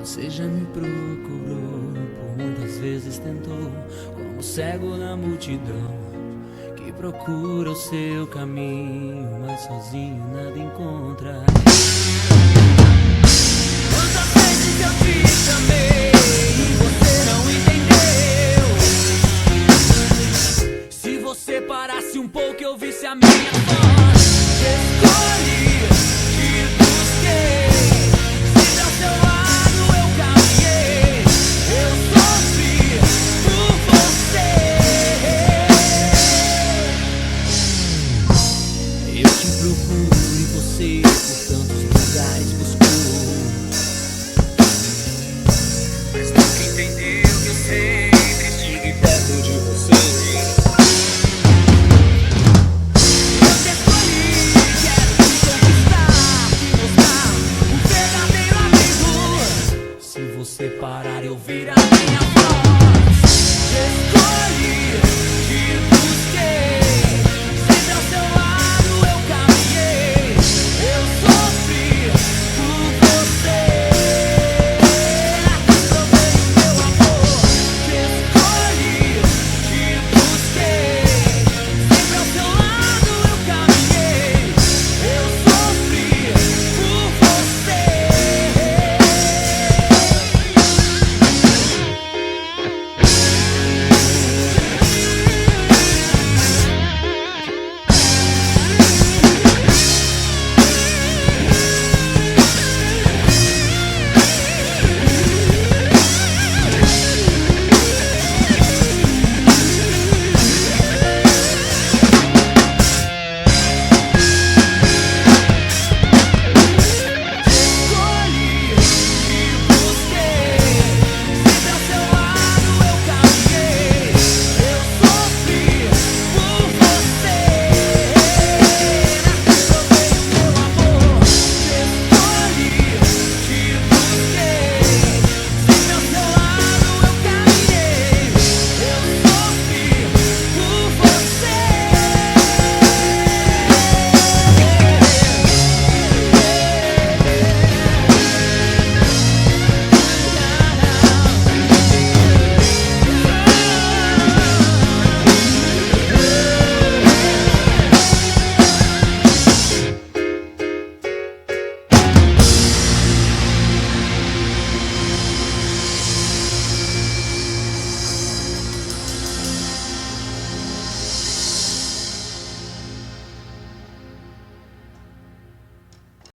Você já me procurou, por muitas vezes tentou, como cego na multidão que procura o seu caminho, mas sozinho nada encontra. Quantas vezes eu te chamei e você não entendeu? Se você parasse um pouco e ouvisse a minha voz, escolhi, te busquei. Se ao seu lado eu caminhei, eu sofri por você. Eu te procuro e você por tantos lugares buscou, mas nunca entendeu que eu sempre estive perto de você. Eu te escolhi, quero te conquistar, te mostrar um verdadeiro amigo. Se você parar e ouvir a minha voz,